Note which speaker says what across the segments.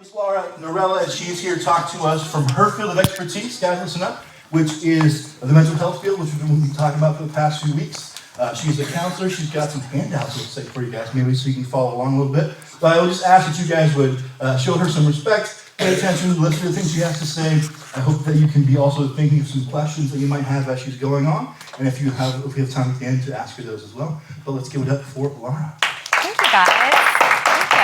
Speaker 1: is Laura Nirella, and she is here to talk to us from her field of expertise, guys, listen up, which is the mental health field, which we've been talking about for the past few weeks. She's a counselor. She's got some handouts, let's say, for you guys, maybe so you can follow along a little bit. But I would just ask that you guys would show her some respect, pay attention, listen to the things she has to say. I hope that you can be also thinking of some questions that you might have as she's going on, and if we have time at the end to ask her those as well. But let's give it up for Laura.
Speaker 2: Thank you, guys. Thank you.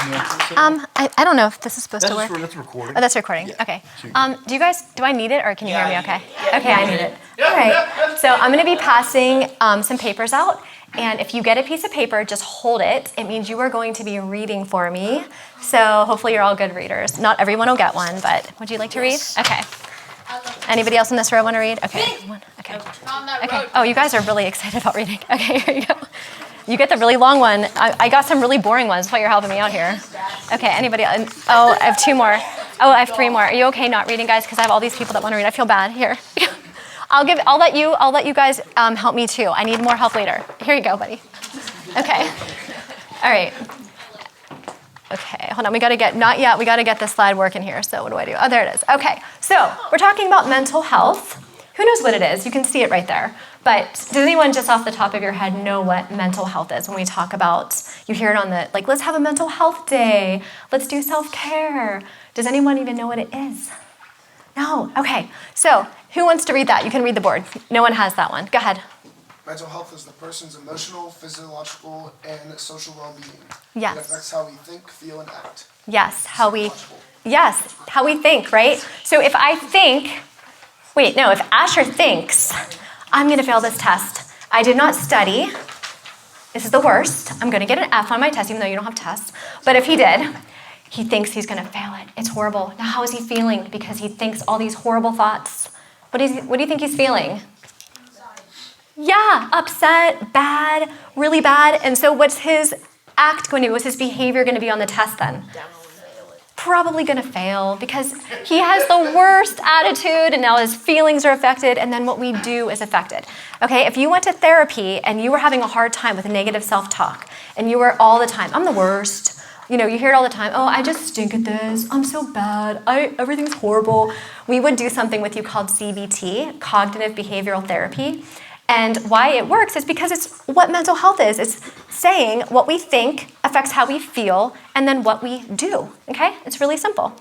Speaker 2: I don't know if this is supposed to work.
Speaker 1: That's recording.
Speaker 2: Oh, that's recording. Yeah. Okay. Do I need it, or can you hear me okay? Okay, I need it. All right. So I'm going to be passing some papers out. And if you get a piece of paper, just hold it. It means you are going to be reading for me. So hopefully you're all good readers. Not everyone will get one, but would you like to read? Okay. Anybody else in this row want to read? Okay. Okay. Okay. Oh, you guys are really excited about reading. Okay, here you go. You get the really long one. I got some really boring ones. That's why you're helping me out here. Okay, anybody else? Oh, I have two more. Oh, I have three more. Are you okay not reading, guys? Because I have all these people that want to read. I feel bad. Here. I'll let you guys help me too. I need more help later. Here you go, buddy. Okay. All right. Okay, hold on. We got to get this slide working here. So what do I do? Oh, there it is. Okay. So we're talking about mental health. Who knows what it is? You can see it right there. But does anyone just off the top of your head know what mental health is when we talk about, you hear it on the, let's have a mental health day. Let's do self-care. Does anyone even know what it is? No? Okay. So who wants to read that? You can read the board. No one has that one. Go ahead.
Speaker 3: Mental health is the person's emotional, physiological, and social well-being.
Speaker 2: Yes.
Speaker 3: It affects how we think, feel, and act.
Speaker 2: Yes, how we think, right? So if Asher thinks, I'm going to fail this test. I did not study. This is the worst. I'm going to get an F on my test, even though you don't have tests. But if he did, he thinks he's going to fail it. It's horrible. Now, how is he feeling? Because he thinks all these horrible thoughts. What do you think he's feeling? Yeah, upset, bad, really bad. And so what's his act going to be? What's his behavior going to be on the test then? Probably going to fail because he has the worst attitude and now his feelings are affected and then what we do is affected. Okay, if you went to therapy and you were having a hard time with negative self-talk and you were all the time, I'm the worst. You hear it all the time. Oh, I just stink at this. I'm so bad. Everything's horrible. We would do something with you called CBT, cognitive behavioral therapy. And why it works is because it's what mental health is. It's saying what we think affects how we feel and then what we do, okay? It's really simple.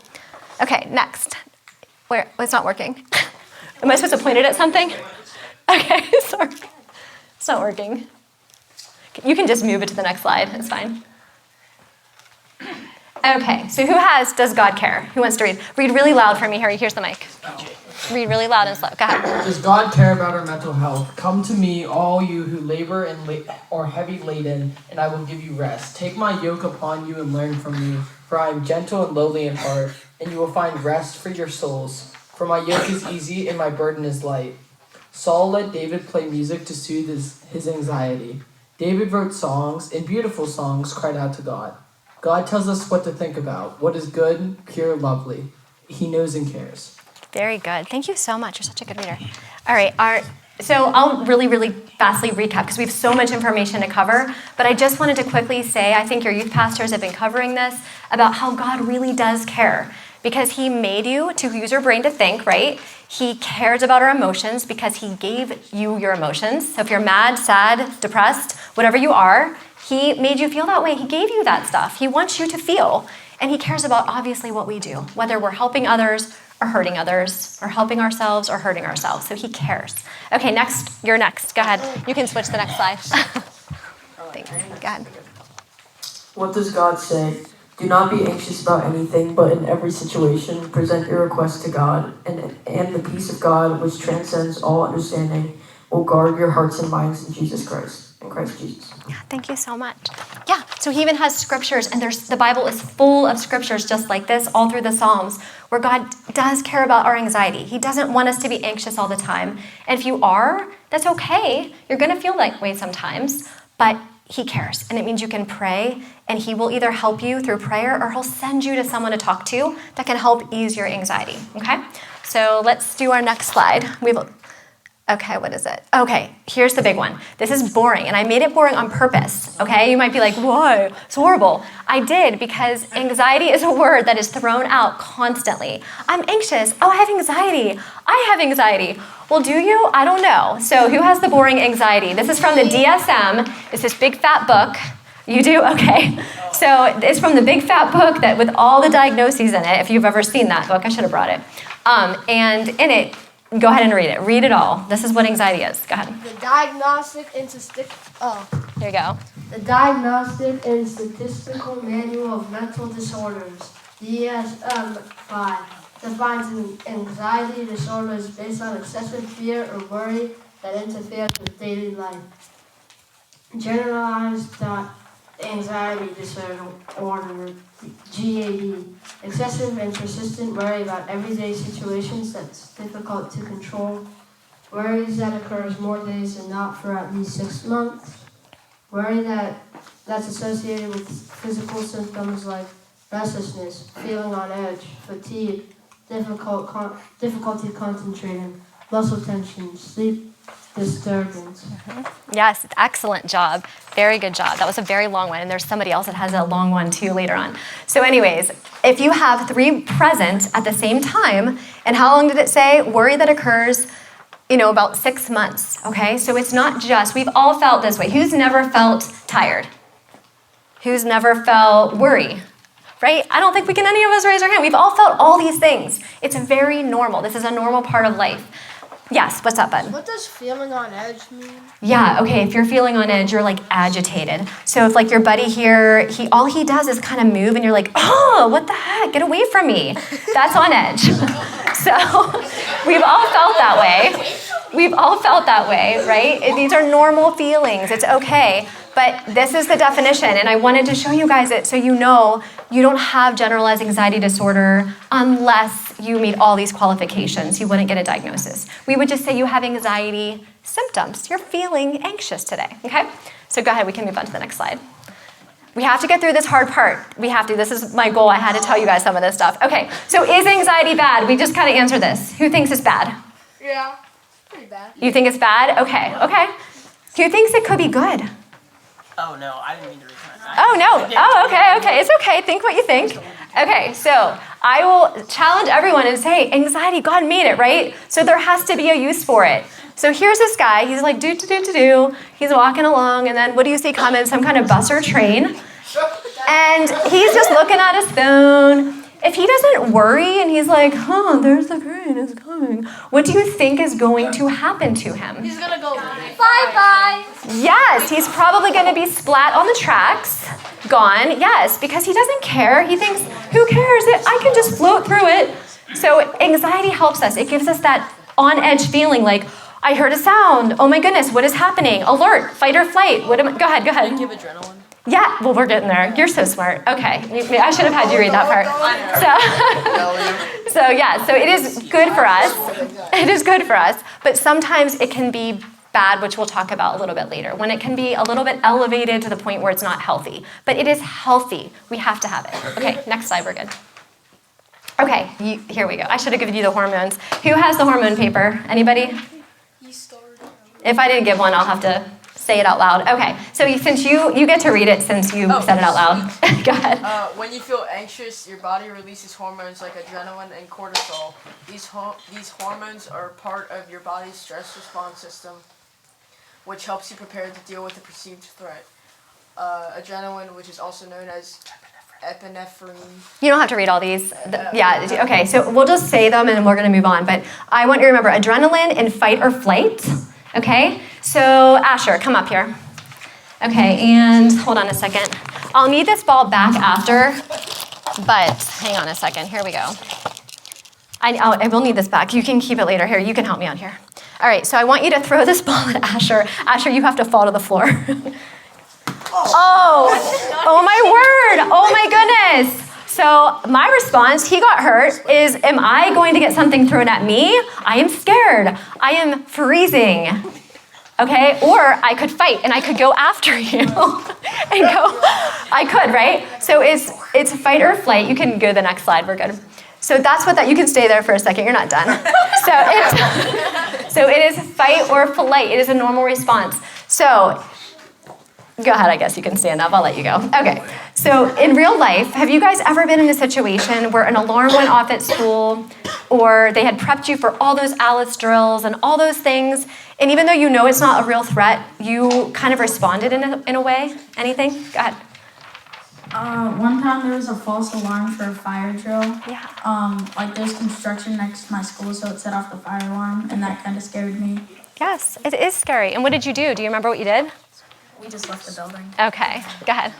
Speaker 2: Okay, next. It's not working. Am I supposed to point it at something? Okay, sorry. It's not working. You can just move it to the next slide. It's fine. Okay, so does God care? Who wants to read? Read really loud for me, Harry. Here's the mic. Read really loud and slow. Go ahead.
Speaker 4: Does God care about our mental health? Come to me, all you who labor and are heavy laden, and I will give you rest. Take my yoke upon you and learn from me, for I am gentle and lowly in heart, and you will find rest for your souls. For my yoke is easy and my burden is light. Saul let David play music to soothe his anxiety. David wrote songs, and beautiful songs cried out to God. God tells us what to think about, what is good, pure, lovely. He knows and cares.
Speaker 2: Very good. Thank you so much. You're such a good reader. All right. So I'll really, really fastly recap because we have so much information to cover. But I just wanted to quickly say, I think your youth pastors have been covering this, about how God really does care. Because he made you to use your brain to think, right? He cares about our emotions because he gave you your emotions. So if you're mad, sad, depressed, whatever you are, he made you feel that way. He gave you that stuff. He wants you to feel. And he cares about, obviously, what we do, whether we're helping others or hurting others, or helping ourselves or hurting ourselves. So he cares. Okay, next. You're next. Go ahead. You can switch to the next slide. Thank you. Go ahead.
Speaker 5: What does God say? Do not be anxious about anything, but in every situation, present your request to God, and the peace of God, which transcends all understanding, will guard your hearts and minds in Jesus Christ. In Christ Jesus.
Speaker 2: Yeah, thank you so much. Yeah, so he even has scriptures, and the Bible is full of scriptures just like this, all through the Psalms, where God does care about our anxiety. He doesn't want us to be anxious all the time. And if you are, that's okay. You're going to feel that way sometimes, but he cares. And it means you can pray, and he will either help you through prayer or he'll send you to someone to talk to that can help ease your anxiety, okay? So let's do our next slide. Okay, what is it? Okay, here's the big one. This is boring, and I made it boring on purpose, okay? You might be like, why? It's horrible. I did, because anxiety is a word that is thrown out constantly. I'm anxious. Oh, I have anxiety. I have anxiety. Well, do you? I don't know. So who has the boring anxiety? This is from the DSM. It's this big fat book. You do? Okay. So it's from the big fat book that with all the diagnoses in it, if you've ever seen that book, I should have brought it. And in it, go ahead and read it. Read it all. This is what anxiety is. Go ahead.
Speaker 6: The Diagnostic and
Speaker 2: Here you go.
Speaker 6: The Diagnostic and Statistical Manual of Mental Disorders, DSM-5, defines an anxiety disorder as based on excessive fear or worry that interferes with daily life. Generalized anxiety disorder, GAD, excessive and persistent worry about everyday situations that's difficult to control, worries that occurs more days than not for at least 6 months, worry that's associated with physical symptoms like restlessness, feeling on edge, fatigue, difficulty concentrating, muscle tension, sleep disturbance.
Speaker 2: Yes, excellent job. Very good job. That was a very long one, and there's somebody else that has a long one too later on. So anyways, if you have 3 present at the same time, and how long did it say? Worry that occurs, about 6 months, okay? So it's not just, we've all felt this way. Who's never felt tired? Who's never felt worry? Right? I don't think any of us raise our hand. We've all felt all these things. It's very normal. This is a normal part of life. Yes, what's up, bud?
Speaker 6: What does feeling on edge mean?
Speaker 2: Yeah, okay, if you're feeling on edge, you're like agitated. So if like your buddy here, all he does is kind of move and you're like, oh, what the heck, get away from me. That's on edge. So we've all felt that way. We've all felt that way, right? These are normal feelings, it's okay. But this is the definition, and I wanted to show you guys it so you know you don't have generalized anxiety disorder unless you meet all these qualifications. You wouldn't get a diagnosis. We would just say you have anxiety symptoms. You're feeling anxious today, okay? So go ahead, we can move on to the next slide. We have to get through this hard part. We have to. This is my goal. I had to tell you guys some of this stuff. Okay, so is anxiety bad? We just kind of answered this. Who thinks it's bad?
Speaker 6: Yeah, pretty bad.
Speaker 2: You think it's bad? Okay. Who thinks it could be good?
Speaker 7: Oh, no, I didn't mean to return that.
Speaker 2: Oh, no. Oh, okay. It's okay. Think what you think. Okay, so I will challenge everyone and say, anxiety, God made it, right? So there has to be a use for it. So here's this guy. He's like, do. He's walking along, and then what do you see coming? Some kind of bus or train. And he's just looking at his phone. If he doesn't worry and he's like, there's the train, it's coming, what do you think is going to happen to him?
Speaker 6: He's gonna go bye-bye.
Speaker 2: Yes, he's probably going to be splat on the tracks, gone, yes, because he doesn't care. He thinks, who cares? I can just float through it. So anxiety helps us. It gives us that on-edge feeling like, I heard a sound. Oh my goodness, what is happening? Alert, fight or flight. Go ahead.
Speaker 7: Can you give adrenaline?
Speaker 2: Yeah, well, we're getting there. You're so smart. Okay, I should have had you read that part. So it is good for us. It is good for us, but sometimes it can be bad, which we'll talk about a little bit later, when it can be a little bit elevated to the point where it's not healthy. But it is healthy. We have to have it. Okay, next slide, we're good. Okay, here we go. I should have given you the hormones. Who has the hormone paper? Anybody? If I didn't give one, I'll have to say it out loud. Okay, so since you get to read it since you said it out loud. Go ahead.
Speaker 7: When you feel anxious, your body releases hormones like adrenaline and cortisol. These hormones are part of your body's stress response system, which helps you prepare to deal with a perceived threat. Adrenaline, which is also known as epinephrine. You
Speaker 2: don't have to read all these. Yeah, okay, so we'll just say them and then we're going to move on. But I want you to remember adrenaline and fight or flight. Okay, so Asher, come up here. Okay, and hold on a second. I'll need this ball back after, but hang on a second. Here we go. I will need this back. You can keep it later. Here, you can help me out here. All right, so I want you to throw this ball at Asher. Asher, you have to fall to the floor. Oh my word. Oh my goodness. So my response, he got hurt, is am I going to get something thrown at me? I am scared. I am freezing. Okay? Or I could fight and I could go after you and go, I could, right? So it's fight or flight. You can go to the next slide. We're good. So that's what you can stay there for a second. You're not done. So it is fight or flight. It is a normal response. So go ahead, I guess you can stand up. I'll let you go. Okay. So in real life, have you guys ever been in a situation where an alarm went off at school, or they had prepped you for all those Alice drills and all those things, and even though you know it's not a real threat, you kind of responded in a way? Anything? Go ahead.
Speaker 8: One time there was a false alarm for a fire drill.
Speaker 2: Yeah.
Speaker 8: Like there's construction next to my school, so it set off the fire alarm, and that kind of scared me.
Speaker 2: Yes, it is scary. And what did you do? Do you remember what you did?
Speaker 8: We just left the building.
Speaker 2: Okay, go ahead.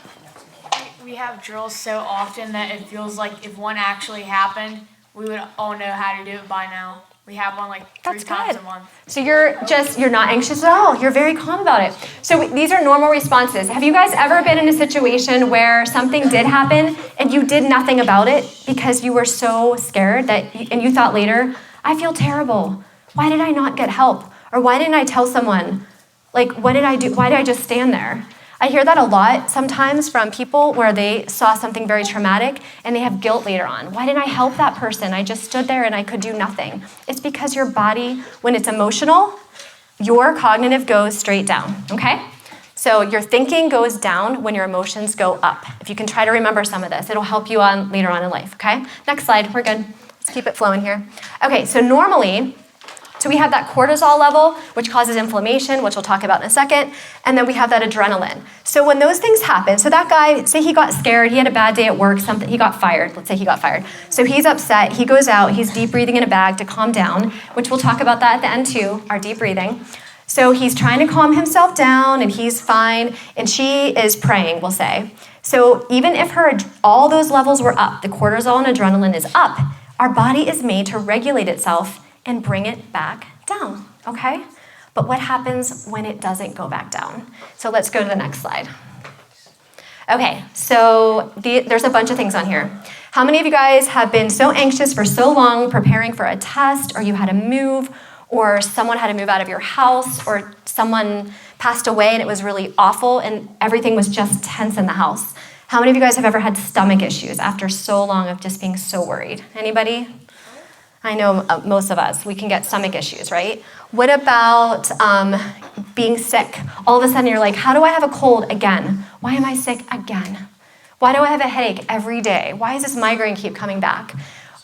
Speaker 9: We have drills so often that it feels like if one actually happened, we would all know how to do it by now. We have one like three
Speaker 2: That's
Speaker 9: times
Speaker 2: good.
Speaker 9: a month.
Speaker 2: So you're not anxious at all. You're very calm about it. So these are normal responses. Have you guys ever been in a situation where something did happen and you did nothing about it because you were so scared and you thought later, I feel terrible. Why did I not get help? Or why didn't I tell someone? Like, what did I do? Why did I just stand there? I hear that a lot sometimes from people where they saw something very traumatic and they have guilt later on. Why didn't I help that person? I just stood there and I could do nothing. It's because your body, when it's emotional, your cognitive goes straight down, okay? So your thinking goes down when your emotions go up. If you can try to remember some of this, it'll help you on later on in life, okay? Next slide, we're good. Let's keep it flowing here. Okay, so normally, so we have that cortisol level, which causes inflammation, which we'll talk about in a second, and then we have that adrenaline. So when those things happen, so that guy, say he got scared, he had a bad day at work, he got fired, let's say he got fired. So he's upset, he goes out, he's deep breathing in a bag to calm down, which we'll talk about that at the end too, our deep breathing. So he's trying to calm himself down and he's fine, and she is praying, we'll say. So even if all those levels were up, the cortisol and adrenaline is up, our body is made to regulate itself and bring it back down, okay? But what happens when it doesn't go back down? So let's go to the next slide. Okay, so there's a bunch of things on here. How many of you guys have been so anxious for so long preparing for a test, or you had to move, or someone had to move out of your house, or someone passed away and it was really awful and everything was just tense in the house? How many of you guys have ever had stomach issues after so long of just being so worried? Anybody? I know most of us, we can get stomach issues, right? What about being sick? All of a sudden you're like, how do I have a cold again? Why am I sick again? Why do I have a headache every day? Why does this migraine keep coming back?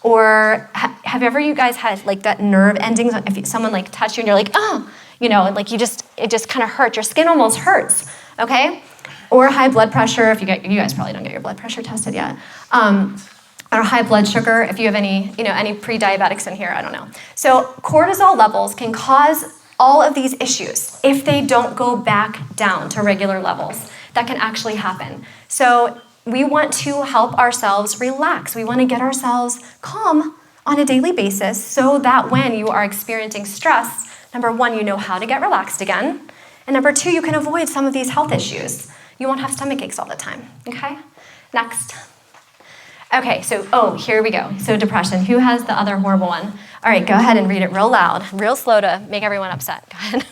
Speaker 2: Or have ever you guys had like that nerve endings? If someone like touched you and you're like, oh, and like it just kind of hurts. Your skin almost hurts, okay? Or high blood pressure, you guys probably don't get your blood pressure tested yet. Or high blood sugar, if you have any pre-diabetics in here, I don't know. So cortisol levels can cause all of these issues if they don't go back down to regular levels. That can actually happen. So we want to help ourselves relax. We want to get ourselves calm on a daily basis so that when you are experiencing stress, number one, you know how to get relaxed again. And number two, you can avoid some of these health issues. You won't have stomach aches all the time, okay? Next. Okay, so, here we go. So depression, who has the other horrible one? All right, go ahead and read it real loud, real slow to make everyone upset. Go ahead.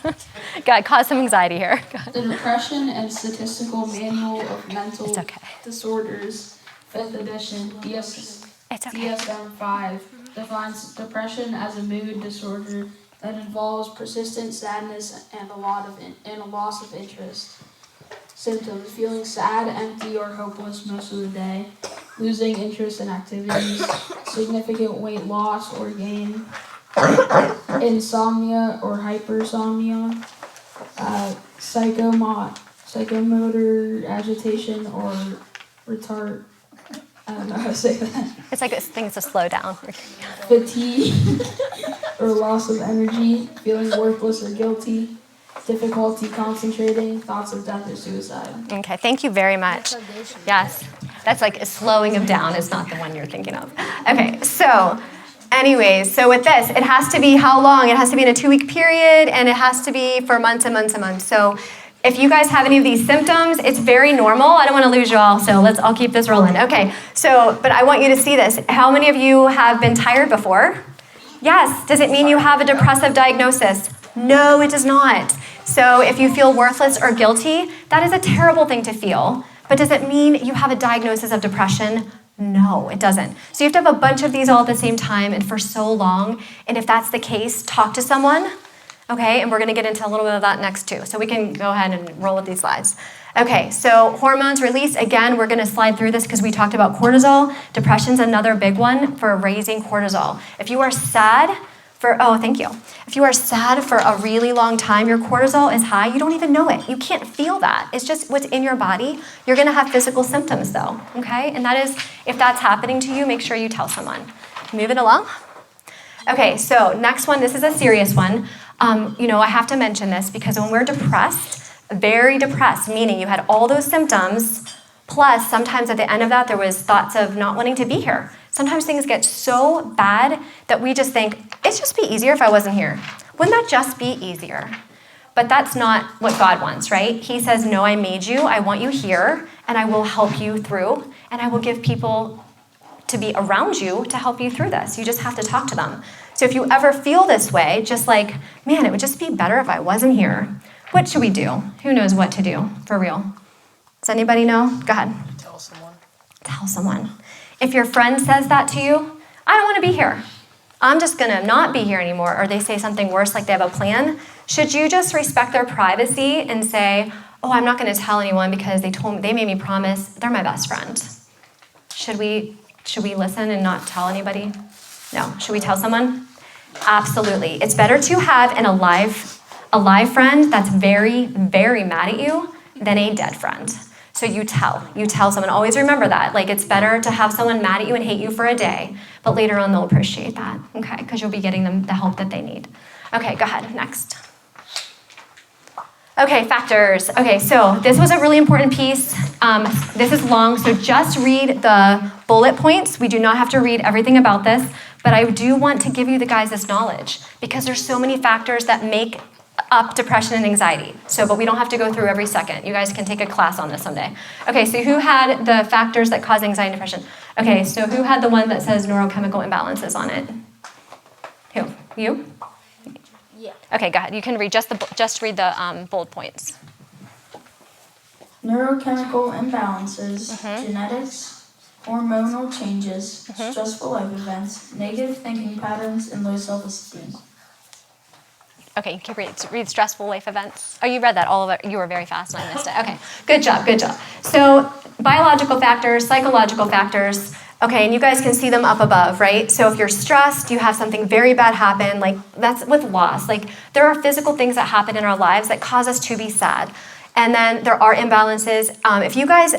Speaker 2: Go ahead, cause some anxiety here.
Speaker 10: The Depression and Statistical Manual of Mental
Speaker 2: okay.
Speaker 10: Disorders, 5th edition, DSM-5, defines depression as a mood disorder that involves persistent sadness and a loss of interest. Symptoms: feeling sad, empty, or hopeless most of the day, losing interest in activities, significant weight loss or gain, insomnia or hypersomnia, psychomotor agitation or retard. I don't know how to say that.
Speaker 2: It's like things to slow down.
Speaker 10: Fatigue or loss of energy, feeling worthless or guilty, difficulty concentrating, thoughts of death or suicide.
Speaker 2: Okay, thank you very much. Yes, that's like a slowing of down is not the one you're thinking of. Okay, so anyways, so with this, it has to be how long? It has to be in a 2-week period, and it has to be for months and months and months. So if you guys have any of these symptoms, it's very normal. I don't want to lose you all, so I'll keep this rolling. Okay, so, but I want you to see this. How many of you have been tired before? Yes. Does it mean you have a depressive diagnosis? No, it does not. So if you feel worthless or guilty, that is a terrible thing to feel. But does it mean you have a diagnosis of depression? No, it doesn't. So you have to have a bunch of these all at the same time and for so long. And if that's the case, talk to someone. Okay, and we're gonna get into a little bit of that next too. So we can go ahead and roll with these slides. Okay, so hormones release, again, we're gonna slide through this because we talked about cortisol. Depression's another big one for raising cortisol. If you are sad thank you. If you are sad for a really long time, your cortisol is high, you don't even know it. You can't feel that. It's just what's in your body. You're gonna have physical symptoms though, okay? And that is, if that's happening to you, make sure you tell someone. Moving along. Okay, so next one, this is a serious one. I have to mention this because when we're depressed, very depressed, meaning you had all those symptoms, plus sometimes at the end of that, there was thoughts of not wanting to be here. Sometimes things get so bad that we just think, it'd just be easier if I wasn't here. Wouldn't that just be easier? But that's not what God wants, right? He says, no, I made you, I want you here, and I will help you through, and I will give people to be around you to help you through this. You just have to talk to them. So if you ever feel this way, just like, man, it would just be better if I wasn't here. What should we do? Who knows what to do, for real? Does anybody know? Go ahead.
Speaker 7: Tell someone.
Speaker 2: Tell someone. If your friend says that to you, I don't want to be here. I'm just going to not be here anymore. Or they say something worse, like they have a plan. Should you just respect their privacy and say, oh, I'm not going to tell anyone because they made me promise they're my best friend. Should we listen and not tell anybody? No. Should we tell someone? Absolutely. It's better to have a live friend that's very, very mad at you than a dead friend. So you tell someone. Always remember that. Like, it's better to have someone mad at you and hate you for a day, but later on they'll appreciate that, okay? Because you'll be getting them the help that they need. Okay, go ahead, next. Okay, factors. Okay, so this was a really important piece. This is long, so just read the bullet points. We do not have to read everything about this, but I do want to give you guys this knowledge because there's so many factors that make up depression and anxiety. But we don't have to go through every second. You guys can take a class on this someday. Okay, so who had the factors that cause anxiety and depression? Okay, so who had the one that says neurochemical imbalances on it? Who? You?
Speaker 6: Yeah.
Speaker 2: Okay, go ahead. You can read just read the bullet points.
Speaker 8: Neurochemical imbalances, genetics, hormonal changes, stressful life events, negative thinking patterns, and low self-esteem.
Speaker 2: Okay, you can read stressful life events. Oh, you read that, all of it. You were very fast and I missed it. Okay, good job. So biological factors, psychological factors. Okay, and you guys can see them up above, right? So if you're stressed, you have something very bad happen, like that's with loss. Like there are physical things that happen in our lives that cause us to be sad. And then there are imbalances. If you guys,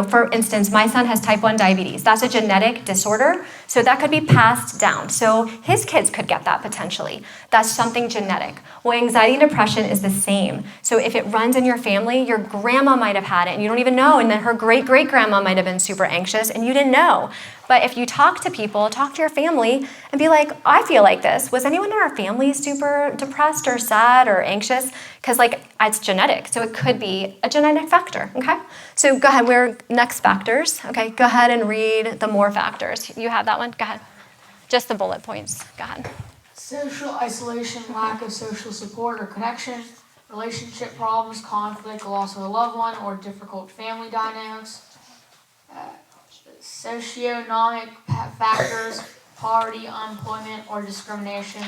Speaker 2: for instance, my son has type 1 diabetes. That's a genetic disorder. So that could be passed down. So his kids could get that potentially. That's something genetic. Well, anxiety and depression is the same. So if it runs in your family, your grandma might have had it and you don't even know. And then her great-great-grandma might have been super anxious and you didn't know. But if you talk to people, talk to your family and be like, I feel like this. Was anyone in our family super depressed or sad or anxious? Because it's genetic. So it could be a genetic factor, okay? So go ahead, we're next factors. Okay, go ahead and read the more factors. You have that one? Go ahead. Just the bullet points. Go ahead.
Speaker 9: Social isolation, lack of social support or connection, relationship problems, conflict, loss of a loved one, or difficult family dynamics. Socioeconomic factors, poverty, unemployment, or discrimination.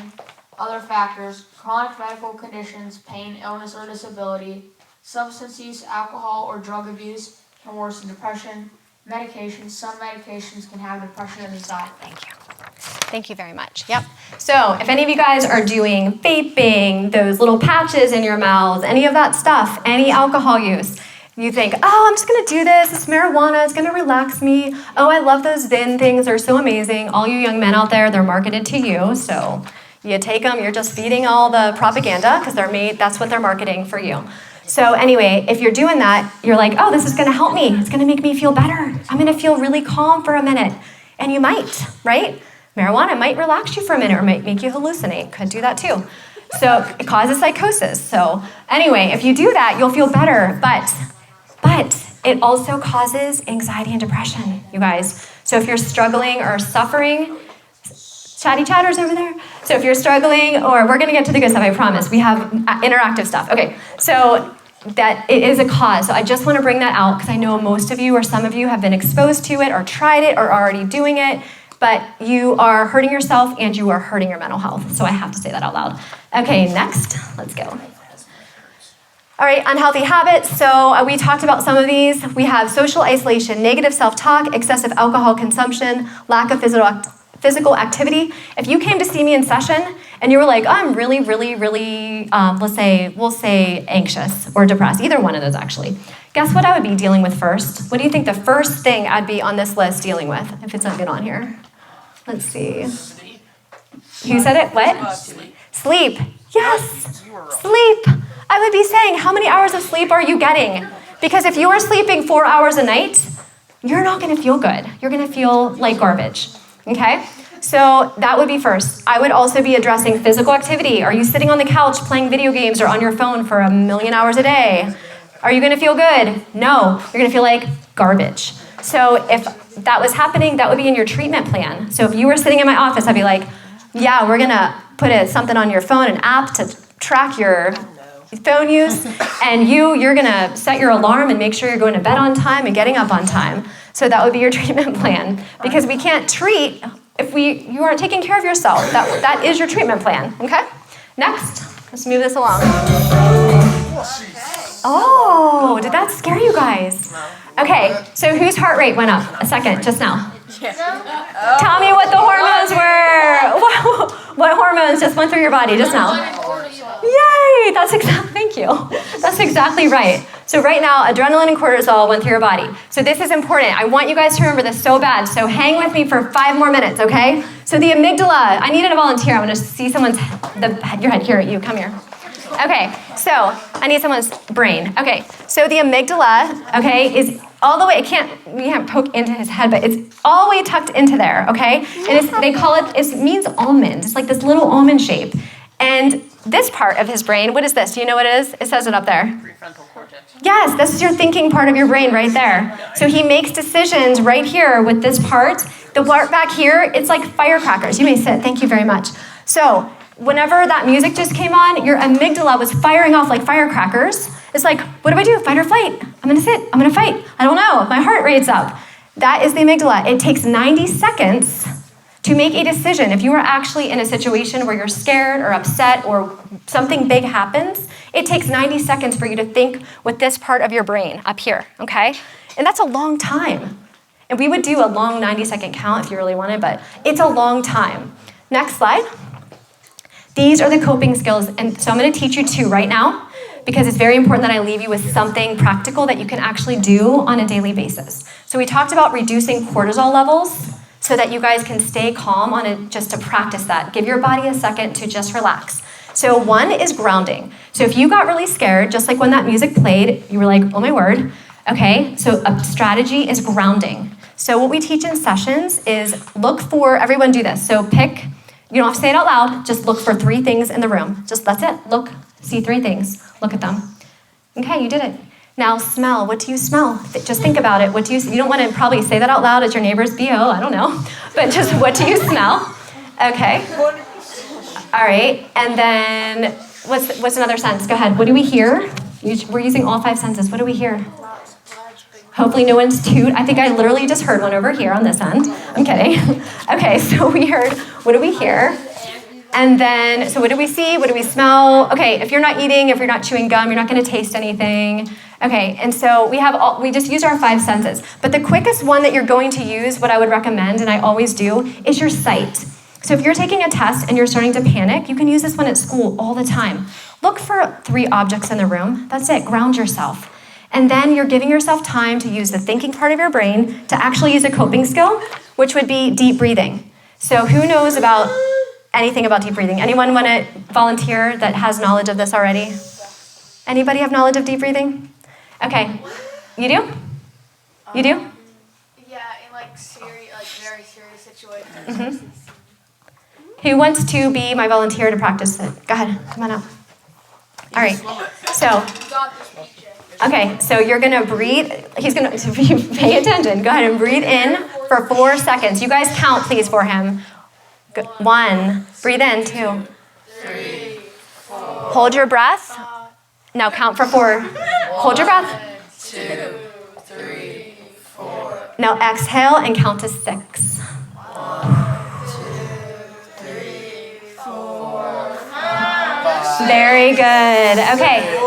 Speaker 9: Other factors, chronic medical conditions, pain, illness, or disability. Substance use, alcohol, or drug abuse can worsen depression. Medications, some medications can have depression and anxiety.
Speaker 2: Thank you. Thank you very much. Yep. So if any of you guys are doing vaping, those little patches in your mouth, any of that stuff, any alcohol use, you think, oh, I'm just going to do this. It's marijuana. It's going to relax me. Oh, I love those Zyn things. They're so amazing. All you young men out there, they're marketed to you. So you take them. You're just feeding all the propaganda because that's what they're marketing for you. So anyway, if you're doing that, you're like, oh, this is going to help me. It's going to make me feel better. I'm going to feel really calm for a minute. And you might, right? Marijuana might relax you for a minute or might make you hallucinate. Could do that too. So it causes psychosis. So anyway, if you do that, you'll feel better. But it also causes anxiety and depression, you guys. So if you're struggling or suffering, chatty chatters over there. So if you're struggling, or we're going to get to the good stuff, I promise. We have interactive stuff. Okay, so that it is a cause. So I just want to bring that out because I know most of you or some of you have been exposed to it or tried it or already doing it. but you are hurting yourself and you are hurting your mental health. So I have to say that out loud. Okay, next, let's go. All right, unhealthy habits. So we talked about some of these. We have social isolation, negative self-talk, excessive alcohol consumption, lack of physical activity. If you came to see me in session and you were like, oh, I'm really, we'll say anxious or depressed, either one of those actually. Guess what I would be dealing with first? What do you think the first thing I'd be on this list dealing with, if it's not good on here? Let's see. Who said it? What? Sleep. Yes, sleep. I would be saying, how many hours of sleep are you getting? Because if you are sleeping 4 hours a night, you're not gonna feel good. You're gonna feel like garbage, okay? So that would be first. I would also be addressing physical activity. Are you sitting on the couch playing video games or on your phone for 1,000,000 hours a day? Are you gonna feel good? No, you're gonna feel like garbage. So if that was happening, that would be in your treatment plan. So if you were sitting in my office, I'd be like, yeah, we're gonna put something on your phone, an app to track your phone use, and you're gonna set your alarm and make sure you're going to bed on time and getting up on time. So that would be your treatment plan. Because we can't treat if you aren't taking care of yourself. That is your treatment plan, okay? Next, let's move this along. Oh, did that scare you guys? Okay, so whose heart rate went up a second just now? Tell me what the hormones were. What hormones just went through your body just now? Yay! Thank you. That's exactly right. So right now, adrenaline and cortisol went through your body. So this is important. I want you guys to remember this so bad. So hang with me for 5 more minutes, okay? So the amygdala. I needed a volunteer. I'm going to see your head here. You come here. Okay. So I need someone's brain. Okay. So the amygdala, okay, is all the way. We can't poke into his head, but it's all the way tucked into there. Okay. And they call it. It means almond. It's like this little almond shape. And this part of his brain, what is this? Do you know what it is? It says it up there.
Speaker 7: Prefrontal cortex.
Speaker 2: Yes, this is your thinking part of your brain right there. So he makes decisions right here with this part. The part back here, it's like firecrackers. You may sit. Thank you very much. So whenever that music just came on, your amygdala was firing off like firecrackers. It's like, what do I do? Fight or flight? I'm going to sit. I'm going to fight. I don't know. My heart rate's up. That is the amygdala. It takes 90 seconds to make a decision. If you are actually in a situation where you're scared or upset or something big happens, it takes 90 seconds for you to think with this part of your brain up here, okay? And that's a long time. And we would do a long 90-second count if you really wanted, but it's a long time. Next slide. These are the coping skills, and so I'm gonna teach you 2 right now because it's very important that I leave you with something practical that you can actually do on a daily basis. So we talked about reducing cortisol levels, so that you guys can stay calm on it, just to practice that. Give your body a second to just relax. So 1 is grounding. So if you got really scared, just like when that music played, you were like, oh my word, okay? So a strategy is grounding. So what we teach in sessions is look for, everyone do this. So pick, you don't have to say it out loud, just look for 3 things in the room. Just, that's it, look, see 3 things, look at them. Okay, you did it. Now smell, what do you smell? Just think about it. You don't want to probably say that out loud at your neighbor's BO, I don't know. But just what do you smell? Okay. All right, and then what's another sense? Go ahead, what do we hear? We're using all 5 senses. What do we hear? Hopefully no one's toot. I think I literally just heard one over here on this end. I'm kidding. Okay, so we heard, what do we hear? And then, so what do we see? What do we smell? Okay, if you're not eating, if you're not chewing gum, you're not gonna taste anything. Okay, and so we just use our 5 senses. But the quickest one that you're going to use, what I would recommend, and I always do, is your sight. So if you're taking a test and you're starting to panic, you can use this one at school all the time. Look for 3 objects in the room. That's it, ground yourself. And then you're giving yourself time to use the thinking part of your brain to actually use a coping skill, which would be deep breathing. So who knows about anything about deep breathing? Anyone want to volunteer that has knowledge of this already? Anybody have knowledge of deep breathing? Okay, you do? You do?
Speaker 9: Yeah, in like very serious situations.
Speaker 2: Mm-hmm. Who wants to be my volunteer to practice it? Go ahead, come on up. All right, so, okay, so you're gonna breathe. He's gonna, pay attention. Go ahead and breathe in for 4 seconds. You guys count, please, for him. 1, breathe in, 2,
Speaker 9: 3, 4.
Speaker 2: Hold your breath. Now count for 4. Hold your breath.
Speaker 9: 2, 3, 4.
Speaker 2: Now exhale and count to 6.
Speaker 9: 1,
Speaker 2: Very good. Okay.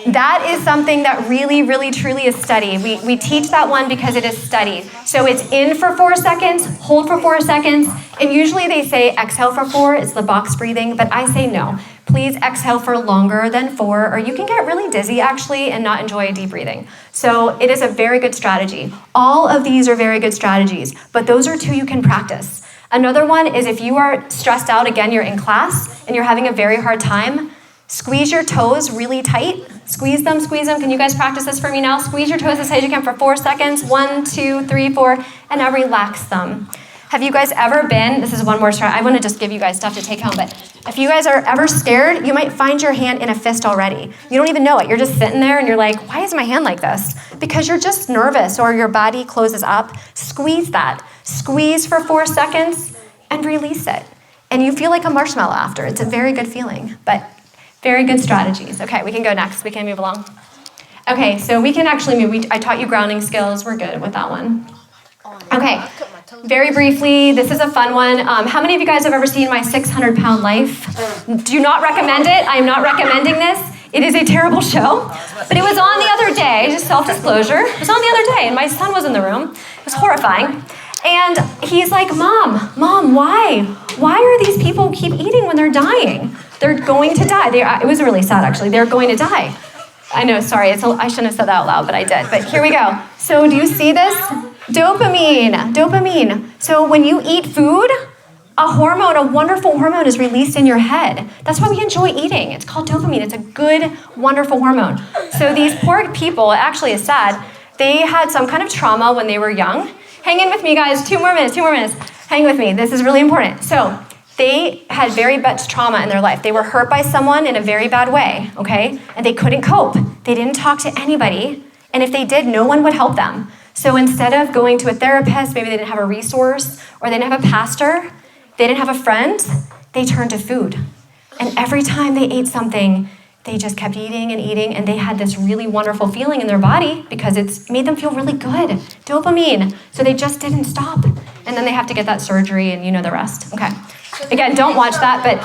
Speaker 2: That is something that really, really, truly is studied. We teach that one because it is studied. So it's in for 4 seconds, hold for 4 seconds, and usually they say exhale for 4, it's the box breathing, but I say no. Please exhale for longer than 4, or you can get really dizzy actually and not enjoy deep breathing. So it is a very good strategy. All of these are very good strategies, but those are 2 you can practice. Another one is if you are stressed out, again, you're in class and you're having a very hard time, squeeze your toes really tight. Squeeze them, squeeze them. Can you guys practice this for me now? Squeeze your toes as tight as you can for 4 seconds. 1, 2, 3, 4, and now relax them. Have you guys ever been, this is one more strategy, I want to just give you guys stuff to take home, but if you guys are ever scared, you might find your hand in a fist already. You don't even know it. You're just sitting there and you're like, why is my hand like this? Because you're just nervous or your body closes up. Squeeze that. Squeeze for 4 seconds and release it. And you feel like a marshmallow after. It's a very good feeling, but very good strategies. Okay, we can go next. We can move along. Okay, so we can actually move. I taught you grounding skills. We're good with that one. Okay, very briefly, this is a fun one. How many of you guys have ever seen My 600-Pound Life? Do not recommend it. I am not recommending this. It is a terrible show. But it was on the other day, just self-disclosure. It was on the other day, and my son was in the room. It was horrifying. And he's like, Mom, why? Why are these people keep eating when they're dying? They're going to die. It was really sad, actually. They're going to die. I know, sorry, I shouldn't have said that out loud, but I did. But here we go. So do you see this? Dopamine. So when you eat food, a wonderful hormone is released in your head. That's why we enjoy eating. It's called dopamine. It's a good, wonderful hormone. So these poor people, it actually is sad, they had some kind of trauma when they were young. Hang in with me, guys. 2 more minutes. Hang with me. This is really important. So they had very much trauma in their life. They were hurt by someone in a very bad way, okay? And they couldn't cope. They didn't talk to anybody. And if they did, no one would help them. So instead of going to a therapist, maybe they didn't have a resource, or they didn't have a pastor, they didn't have a friend, they turned to food. And every time they ate something, they just kept eating, and they had this really wonderful feeling in their body because it made them feel really good. Dopamine. So they just didn't stop. And then they have to get that surgery, and you know the rest. Okay. Again, don't watch that, but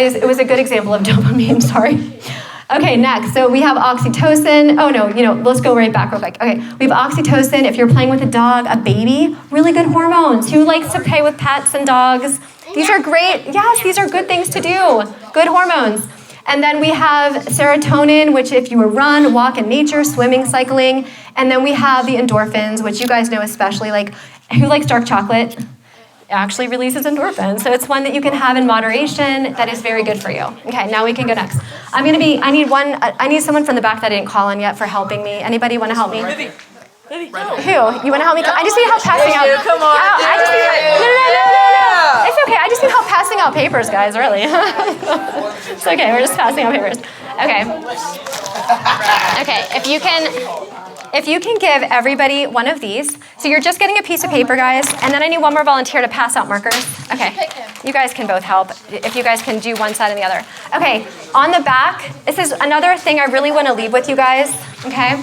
Speaker 2: it was a good example of dopamine, sorry. Okay, next. So we have oxytocin. Oh no, let's go right back real quick. Okay, we have oxytocin. If you're playing with a dog, a baby, really good hormones. Who likes to play with pets and dogs? These are great. Yes, these are good things to do. Good hormones. And then we have serotonin, which if you run, walk in nature, swimming, cycling. And then we have the endorphins, which you guys know especially, like, who likes dark chocolate? It actually releases endorphins. So it's one that you can have in moderation that is very good for you. Okay, now we can go next. I need someone from the back that I didn't call on yet for helping me. Anybody want to help me? Who? You want to help me? I just need help passing out.
Speaker 7: Come on.
Speaker 2: No. It's okay. I just need help passing out papers, guys, really. It's okay. We're just passing out papers. Okay. Okay. If you can give everybody one of these. So you're just getting a piece of paper, guys. And then I need one more volunteer to pass out markers. Okay. You guys can both help. If you guys can do one side and the other. Okay. On the back, this is another thing I really want to leave with you guys. Okay.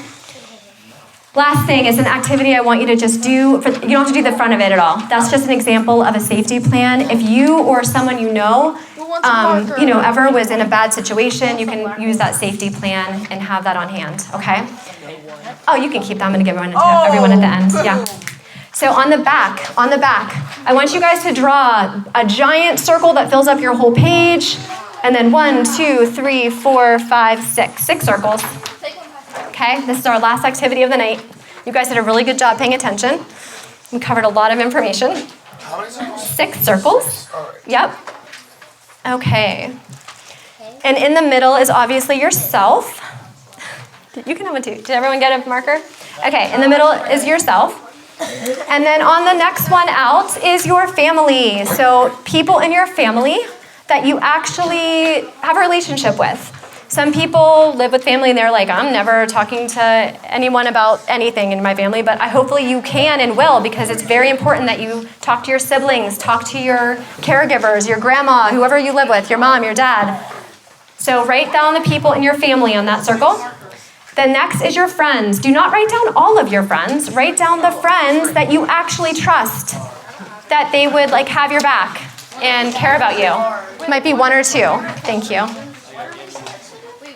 Speaker 2: Last thing is an activity I want you to just do. You don't have to do the front of it at all. That's just an example of a safety plan. If you or someone you know, ever was in a bad situation, you can use that safety plan and have that on hand, okay? Oh, you can keep that. I'm going to give everyone at the end. Yeah. So on the back, I want you guys to draw a giant circle that fills up your whole page, and then 1, 2, 3, 4, 5, 6. 6 circles. Okay, this is our last activity of the night. You guys did a really good job paying attention. We covered a lot of information.
Speaker 3: How many circles?
Speaker 2: 6 circles.
Speaker 3: All right.
Speaker 2: Yep. Okay. And in the middle is obviously yourself. You can have one too. Did everyone get a marker? Okay, in the middle is yourself. And then on the next one out is your family. So people in your family that you actually have a relationship with. Some people live with family and they're like, I'm never talking to anyone about anything in my family, but hopefully you can and will, because it's very important that you talk to your siblings, talk to your caregivers, your grandma, whoever you live with, your mom, your dad. So write down the people in your family on that circle. The next is your friends. Do not write down all of your friends. Write down the friends that you actually trust, that they would have your back. and care about you. Might be one or two. Thank you.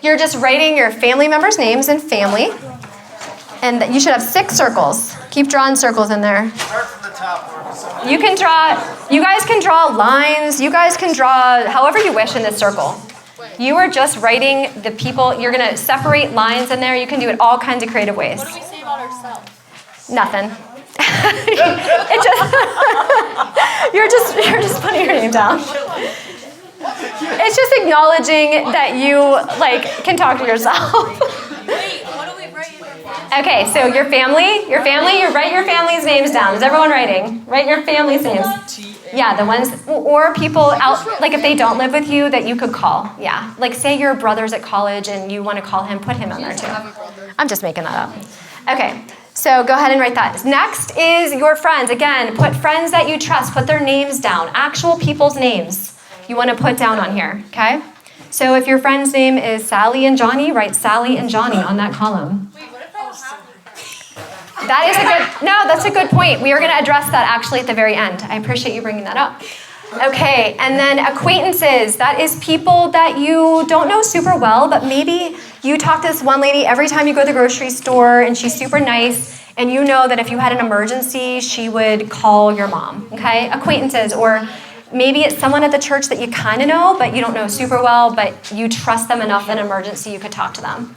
Speaker 2: You're just writing your family members' names and family. And you should have 6 circles. Keep drawing circles in there. You can draw, you guys can draw lines. You guys can draw however you wish in this circle. You are just writing the people. You're going to separate lines in there. You can do it all kinds of creative ways.
Speaker 9: What do we say about ourselves?
Speaker 2: Nothing. It just you're just putting your name down. It's just acknowledging that you can talk to yourself.
Speaker 9: Wait, what do we write in our family?
Speaker 2: Okay, so your family, you write your family's names down. Is everyone writing? Write your family's names. Yeah, the ones, or people out, if they don't live with you that you could call. Yeah, say your brother's at college and you want to call him, put him on there too. I'm just making that up. Okay. So go ahead and write that. Next is your friends. Again, put friends that you trust. Put their names down. Actual people's names you want to put down on here, okay? So if your friend's name is Sally and Johnny, write Sally and Johnny on that column.
Speaker 9: Wait, what if I don't have
Speaker 2: That's a good point. We are going to address that actually at the very end. I appreciate you bringing that up. Okay, and then acquaintances. That is people that you don't know super well, but maybe you talk to this one lady every time you go to the grocery store and she's super nice, and you know that if you had an emergency, she would call your mom, okay? Acquaintances, or maybe it's someone at the church that you kind of know, but you don't know super well, but you trust them enough in an emergency you could talk to them.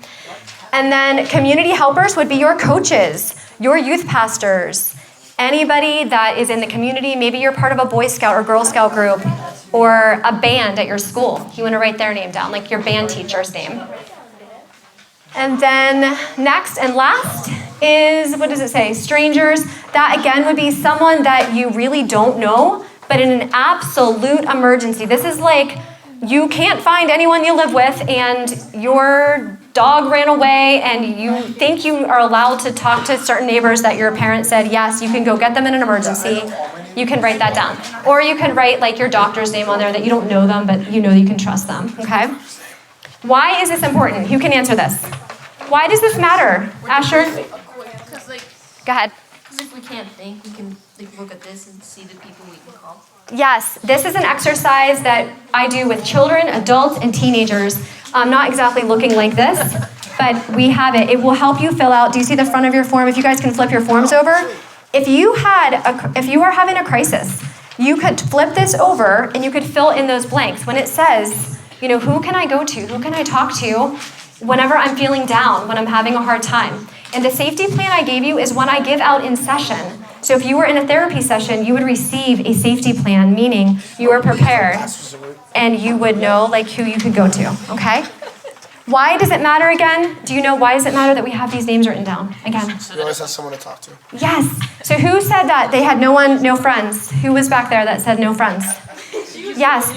Speaker 2: And then community helpers would be your coaches, your youth pastors, anybody that is in the community. Maybe you're part of a Boy Scout or Girl Scout group or a band at your school. You want to write their name down, like your band teacher's name. And then next and last is, what does it say? Strangers. That again would be someone that you really don't know, but in an absolute emergency. This is like you can't find anyone you live with and your dog ran away and you think you are allowed to talk to certain neighbors that your parents said, yes, you can go get them in an emergency. You can write that down. Or you can write your doctor's name on there that you don't know them, but you know you can trust them, okay? Why is this important? Who can answer this? Why does this matter? Asher? Go ahead.
Speaker 11: Because if we can't think, we can look at this and see the people we can call.
Speaker 2: Yes, this is an exercise that I do with children, adults, and teenagers. Not exactly looking like this, but we have it. It will help you fill out. Do you see the front of your form? If you guys can flip your forms over. If you are having a crisis, you could flip this over and you could fill in those blanks. When it says, who can I go to? Who can I talk to whenever I'm feeling down, when I'm having a hard time? And the safety plan I gave you is one I give out in session. So if you were in a therapy session, you would receive a safety plan, meaning you are prepared and you would know who you could go to, okay? Why does it matter again? Do you know why does it matter that we have these names written down again?
Speaker 3: You always have someone to talk to.
Speaker 2: Yes. So who said that they had no friends? Who was back there that said no friends? Yes.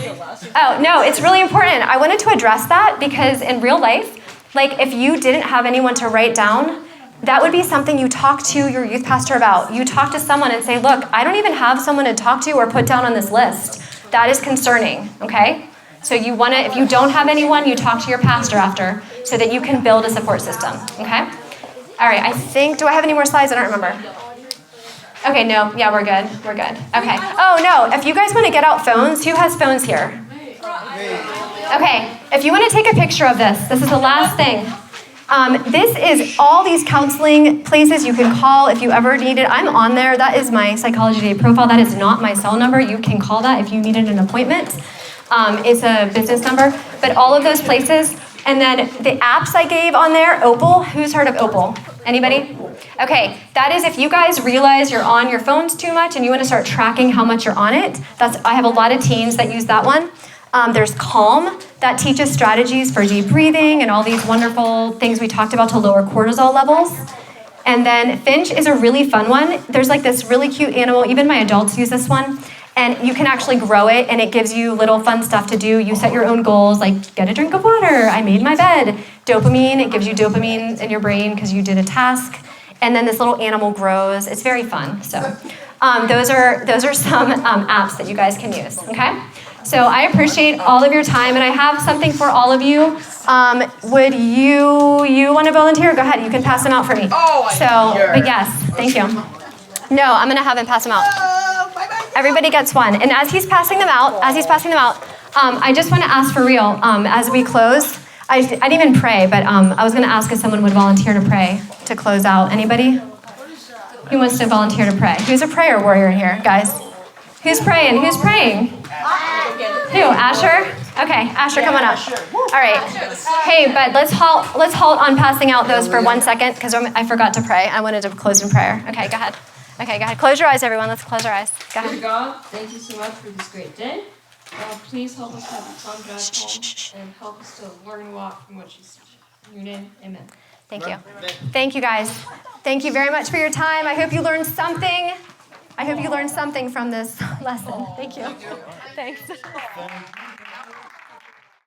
Speaker 2: Oh, no, it's really important. I wanted to address that because in real life, if you didn't have anyone to write down, that would be something you talk to your youth pastor about. You talk to someone and say, look, I don't even have someone to talk to or put down on this list. That is concerning, okay? So if you don't have anyone, you talk to your pastor after so that you can build a support system, okay? All right, do I have any more slides? I don't remember. Okay, no, yeah, we're good. Okay. Oh, no, if you guys want to get out phones, who has phones here? Okay, if you want to take a picture of this is the last thing. This is all these counseling places you can call if you ever need it. I'm on there. That is my Psychology Today profile. That is not my cell number. You can call that if you needed an appointment. It's a business number. But all of those places. And then the apps I gave on there, Opal. Who's heard of Opal? Anybody? Okay, that is if you guys realize you're on your phones too much and you want to start tracking how much you're on it. I have a lot of teens that use that one. There's Calm, that teaches strategies for deep breathing and all these wonderful things we talked about to lower cortisol levels. And then Finch is a really fun one. There's this really cute animal, even my adults use this one, and you can actually grow it and it gives you little fun stuff to do. You set your own goals, like get a drink of water, I made my bed. Dopamine, it gives you dopamine in your brain because you did a task. And then this little animal grows. It's very fun. So those are some apps that you guys can use, okay? So I appreciate all of your time, and I have something for all of you. Would you want to volunteer? Go ahead, you can pass them out for me. But yes, thank you. No, I'm going to have him pass them out. everybody gets one. And as he's passing them out, I just want to ask for real, as we close, I didn't even pray, but I was going to ask if someone would volunteer to pray to close out. Anybody? Who wants to volunteer to pray? Who's a prayer warrior here, guys? Who's praying? Who's praying? Who? Asher? Okay, Asher, come on up. All right. Hey, but let's halt on passing out those for 1 second because I forgot to pray. I wanted to close in prayer. Okay, go ahead. Close your eyes, everyone. Let's close our eyes. Go ahead.
Speaker 12: Dear God, thank you so much for this great day. Please help us have a fun drive home and help us to learn a lot from what you teach. In your name, amen.
Speaker 2: Thank you. Thank you, guys. Thank you very much for your time. I hope you learned something. From this lesson. Thank you. Thanks.